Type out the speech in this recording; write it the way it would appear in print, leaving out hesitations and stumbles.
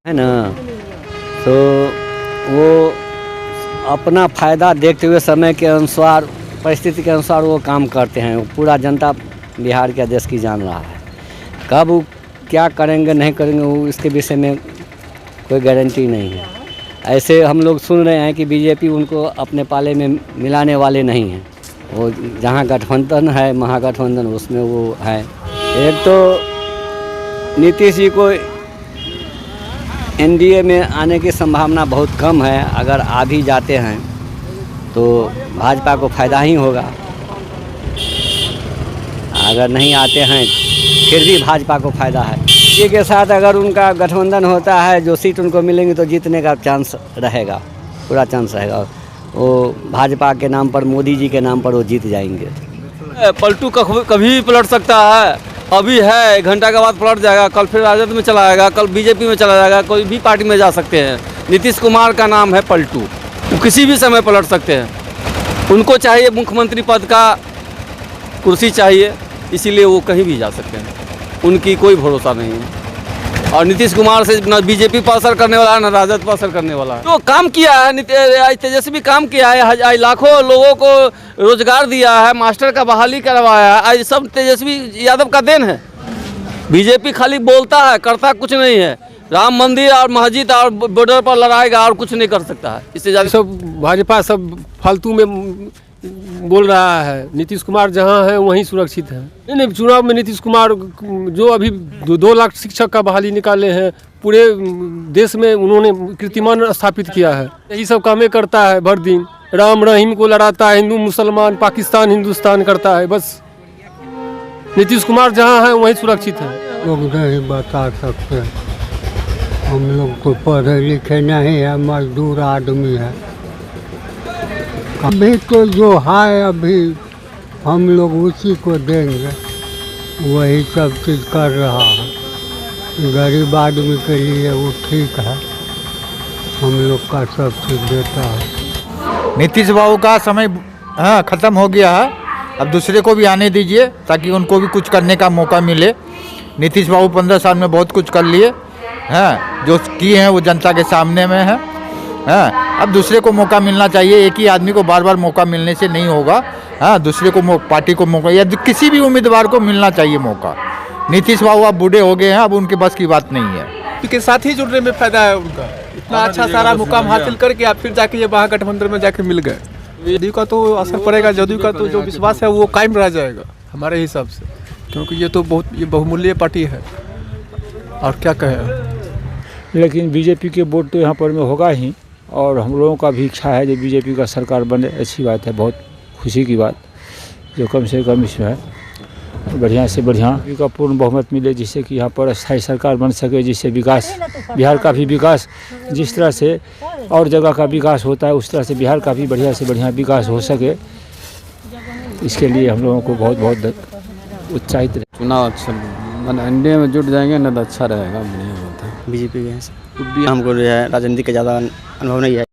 है ना। तो वो अपना फ़ायदा देखते हुए समय के अनुसार परिस्थिति के अनुसार वो काम करते हैं। वो पूरा जनता बिहार के देश की जान रहा है। कब वो क्या करेंगे नहीं करेंगे वो इसके विषय में कोई गारंटी नहीं है। ऐसे हम लोग सुन रहे हैं कि बीजेपी उनको अपने पाले में मिलाने वाले नहीं हैं। वो जहाँ गठबंधन है महागठबंधन उसमें वो है। एक तो नीतीश जी को एनडीए में आने की संभावना बहुत कम है। अगर आ भी जाते हैं तो भाजपा को फ़ायदा ही होगा। अगर नहीं आते हैं फिर भी भाजपा को फ़ायदा है। ये के साथ अगर उनका गठबंधन होता है जो सीट उनको मिलेंगी तो जीतने का चांस रहेगा, पूरा चांस रहेगा। वो भाजपा के नाम पर मोदी जी के नाम पर वो जीत जाएंगे। पलटू कभी भी पलट सकता है। अभी है 1 घंटा के बाद पलट जाएगा, कल फिर राजद में चला जाएगा, कल बीजेपी में चला जाएगा, कोई भी पार्टी में जा सकते हैं। नीतीश कुमार का नाम है पलटू, वो किसी भी समय पलट सकते हैं। उनको चाहिए मुख्यमंत्री पद का कुर्सी चाहिए, इसीलिए वो कहीं भी जा सकते हैं। उनकी कोई भरोसा नहीं है। और नीतीश कुमार से न बीजेपी पर असर करने वाला है न राजद पर असर करने वाला है। तो काम किया है तेजस्वी, काम किया है। आज लाखों लोगों को रोजगार दिया है, मास्टर का बहाली करवाया है। आज सब तेजस्वी यादव का देन है। बीजेपी खाली बोलता है, करता कुछ नहीं है। राम मंदिर और मस्जिद और बॉर्डर पर लड़ाएगा और कुछ नहीं कर सकता है। इससे ज़्यादा सब भाजपा सब फालतू में बोल रहा है। नीतीश कुमार जहां है वहीं सुरक्षित है। नहीं, चुनाव में नीतीश कुमार जो अभी 2 लाख शिक्षक का बहाली निकाले हैं, पूरे देश में उन्होंने कीर्तिमान स्थापित किया है। यही सब कामें करता है भर दिन। राम रहीम को लड़ाता है, हिंदू मुसलमान, पाकिस्तान हिंदुस्तान करता है। बस नीतीश कुमार जहां है वहीं सुरक्षित है। लोग नहीं बता सकते। हम लोग को पढ़े लिखे नहीं है, मजदूर आदमी है। अभी तो जो है अभी हम लोग उसी को देंगे, वही सब चीज़ कर रहा है। गरीब आदमी के लिए वो ठीक है, हम लोग का सब चीज़ देता है। नीतीश बाबू का समय ख़त्म हो गया है। अब दूसरे को भी आने दीजिए ताकि उनको भी कुछ करने का मौका मिले। नीतीश बाबू 15 साल में बहुत कुछ कर लिए हैं, जो किए हैं वो जनता के सामने में है। अब दूसरे को मौका मिलना चाहिए। एक ही आदमी को बार बार मौका मिलने से नहीं होगा। दूसरे को पार्टी को मौका या किसी भी उम्मीदवार को मिलना चाहिए मौका। नीतीश बाबू अब बूढ़े हो गए हैं, अब उनके बस की बात नहीं है। के साथ ही जुड़ने में फायदा है उनका। इतना अच्छा सारा मुकाम हासिल करके आप फिर जाके ये महागठबंधन में जाके मिल गए। जदयू का तो असर पड़ेगा, जदयू का तो जो विश्वास है वो कायम रह जाएगा हमारे हिसाब से, क्योंकि ये तो बहुत बहुमूल्य पार्टी है। और क्या कहें, लेकिन बीजेपी के वोट तो यहाँ पर में होगा ही। और हम लोगों का भी इच्छा है जो बीजेपी का सरकार बने। अच्छी बात है, बहुत खुशी की बात जो कम से कम इसमें है बढ़िया से बढ़िया का पूर्ण बहुमत मिले, जिससे कि यहाँ पर अस्थायी सरकार बन सके, जिससे विकास बिहार का भी विकास जिस तरह से और जगह का विकास होता है उस तरह से बिहार का भी बढ़िया से बढ़िया विकास हो सके। इसके लिए हम लोगों को बहुत बहुत उत्साहित रहे। चुनाव अच्छा एनडीए में जुट जाएंगे ना तो अच्छा रहेगा, बढ़िया होता है। बीजेपी के भी हमको जो है राजनीति का ज़्यादा अनुभव नहीं है।